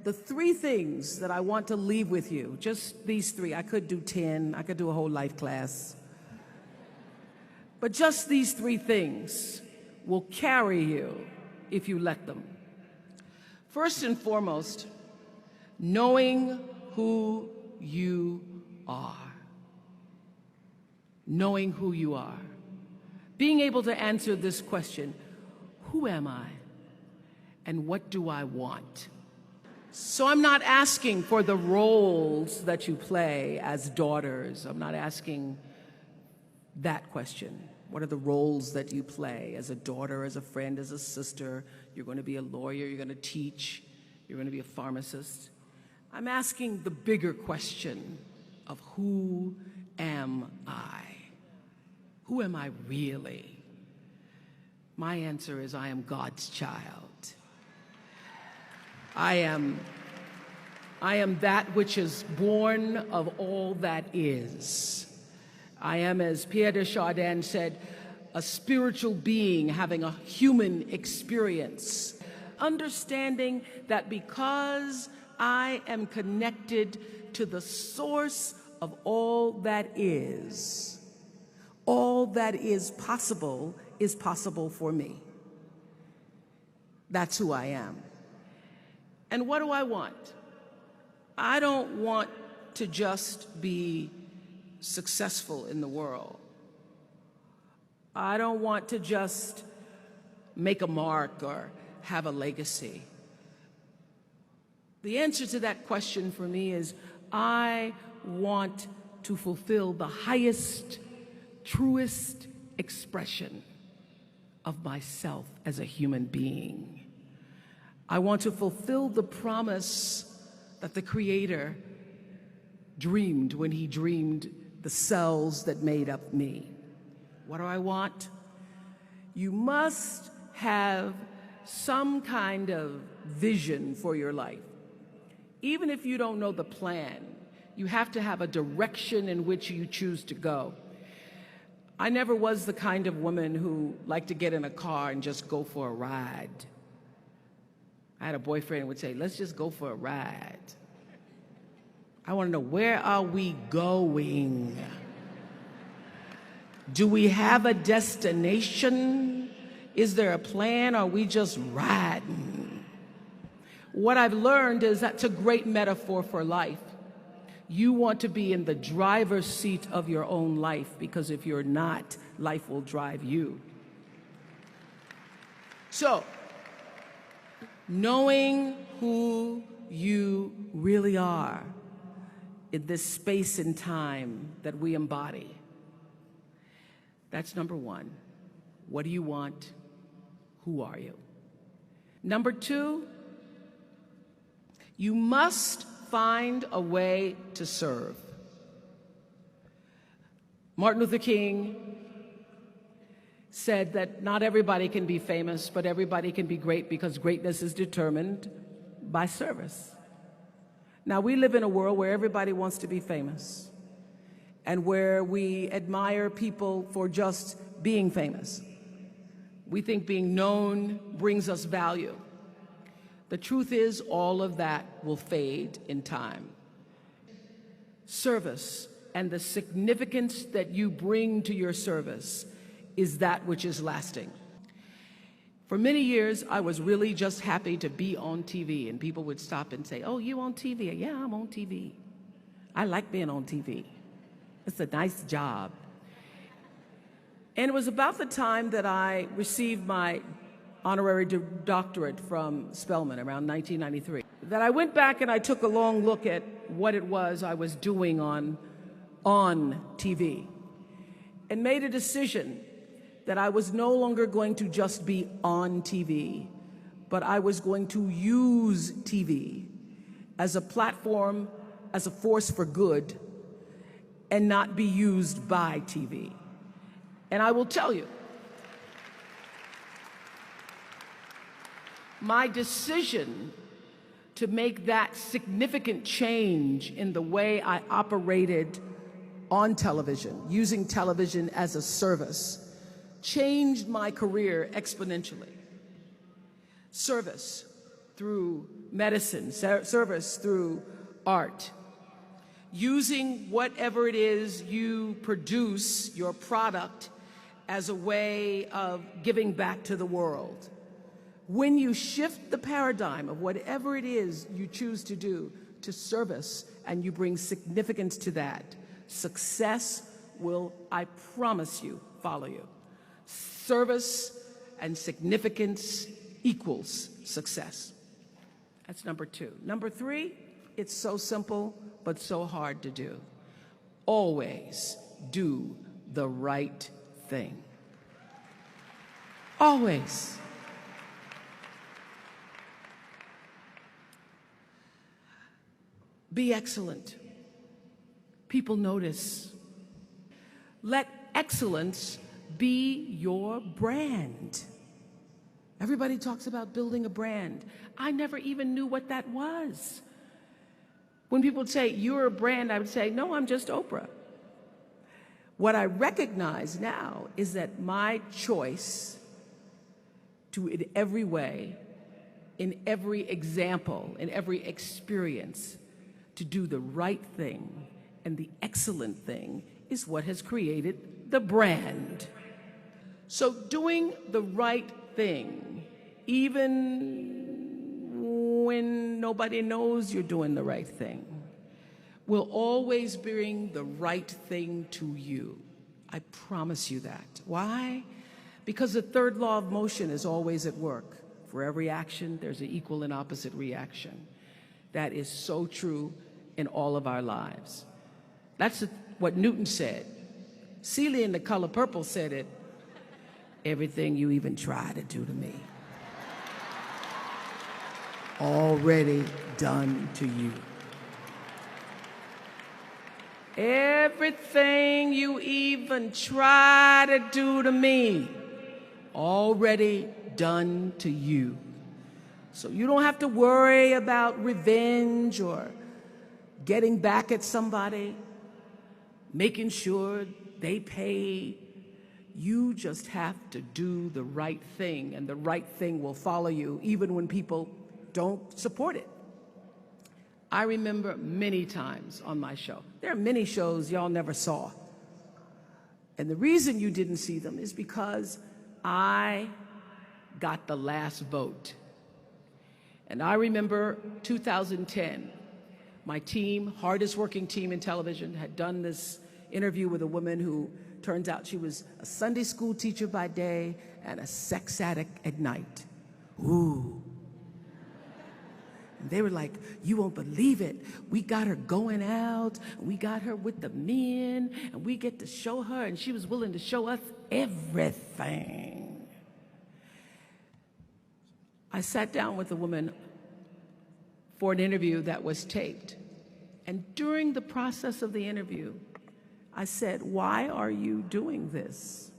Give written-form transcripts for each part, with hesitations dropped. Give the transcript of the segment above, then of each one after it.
the three things that I want to leave with you, just these three. I could do 10, I could do a whole life class. But just these three things will carry you if you let them. First and foremost, knowing who you are. Knowing who you are. Being able to answer this question, who am I and what do I want? So I'm not asking for the roles that you play as daughters. I'm not asking that question. What are the roles that you play as a daughter, as a friend, as a sister? You're going to be a lawyer, you're going to teach, you're going to be a pharmacist. I'm asking the bigger question of who am I? Who am I really? My answer is I am God's child. I am that which is born of all that is. I am, as Pierre de Chardin said, a spiritual being having a human experience. Understanding that because I am connected to the source of all that is possible for me. That's who I am. And what do I want? I don't want to just be successful in the world. I don't want to just make a mark or have a legacy. The answer to that question for me is I want to fulfill the highest, truest expression of myself as a human being. I want to fulfill the promise that the Creator dreamed when He dreamed the cells that made up me. What do I want? You must have some kind of vision for your life. Even if you don't know the plan, you have to have a direction in which you choose to go. I never was the kind of woman who liked to get in a car and just go for a ride. I had a boyfriend who would say, let's just go for a ride. I want to know, where are we going? Do we have a destination? Is there a plan? Or are we just riding? What I've learned is that's a great metaphor for life. You want to be in the driver's seat of your own life, because if you're not, life will drive you. So, knowing who you really are in this space and time that we embody. That's number one. What do you want? Who are you? Number two, you must find a way to serve. Martin Luther King said that not everybody can be famous, but everybody can be great, because greatness is determined by service. Now, we live in a world where everybody wants to be famous and where we admire people for just being famous. We think being known brings us value. The truth is, all of that will fade in time. Service and the significance that you bring to your service is that which is lasting. For many years, I was really just happy to be on TV, and people would stop and say, oh, you on TV? Yeah, I'm on TV. I like being on TV. It's a nice job. And it was about the time that I received my honorary doctorate from Spelman, around 1993, that I went back and I took a long look at what it was I was doing on TV, and made a decision that I was no longer going to just be on TV, but I was going to use TV as a platform, as a force for good, and not be used by TV. And I will tell you, my decision to make that significant change in the way I operated on television, using television as a service, changed my career exponentially. Service. through medicine, service through art. Using whatever it is you produce, your product, as a way of giving back to the world. When you shift the paradigm of whatever it is you choose to do to service, and you bring significance to that, success will, I promise you, follow you. Service and significance equals success. That's number 2. Number 3, it's so simple, but so hard to do. Always do the right thing. Always. Be excellent. People notice. Let excellence be your brand. Everybody talks about building a brand. I never even knew what that was. When people would say, you're a brand, I would say, no, I'm just Oprah. What I recognize now is that my choice to, in every way, in every example, in every experience, to do the right thing and the excellent thing is what has created the brand. So doing the right thing, even when nobody knows you're doing the right thing, will always bring the right thing to you. I promise you that. Why? Because the third law of motion is always at work. For every action, there's an equal and opposite reaction. That is so true in all of our lives. That's what Newton said. Celia in The Color Purple said it. Everything you even try to do to me, already done to you. Everything you even try to do to me, already done to you. So you don't have to worry about revenge or getting back at somebody, making sure they pay. You just have to do the right thing, and the right thing will follow you even when people don't support it. I remember many times on my show. There are many shows y'all never saw. And the reason you didn't see them is because I got the last vote. And I remember 2010, my team, hardest working team in television, had done this interview with a woman who turns out she was a Sunday school teacher by day and a sex addict at night. Ooh. And they were like, you won't believe it. We got her going out, we got her with the men, and we get to show her, and she was willing to show us everything. I sat down with a woman for an interview that was taped. And during the process of the interview, I said, why are you doing this?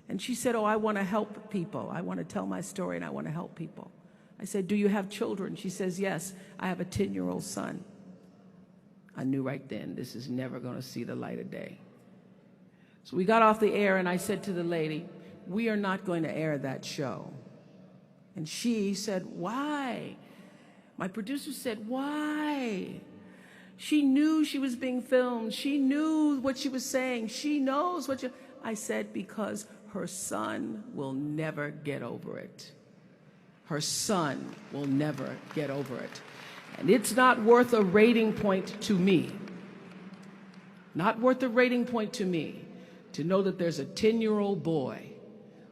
And she said, oh, I want to help people. I want to tell my story and I want to help people. I said, do you have children? She says, yes, I have a 10-year-old son. I knew right then this is never going to see the light of day. So we got off the air and I said to the lady, we are not going to air that show. And she said, why? My producer said, why? She knew she was being filmed. She knew what she was saying. She knows what you... I said, because her son will never get over it. Her son will never get over it. And it's not worth a rating point to me. Not worth a rating point to me to know that there's a 10-year-old boy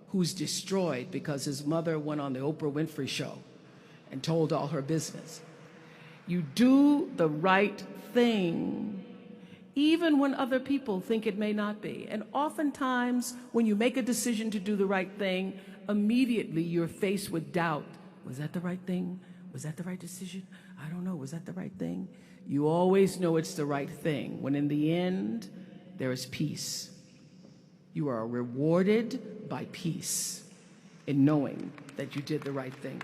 who's destroyed because his mother went on the Oprah Winfrey show and told all her business. You do the right thing, even when other people think it may not be. And oftentimes, when you make a decision to do the right thing, immediately you're faced with doubt. Was that the right thing? Was that the right decision? I don't know. Was that the right thing? You always know it's the right thing, when in the end, there is peace. You are rewarded by peace in knowing that you did the right thing.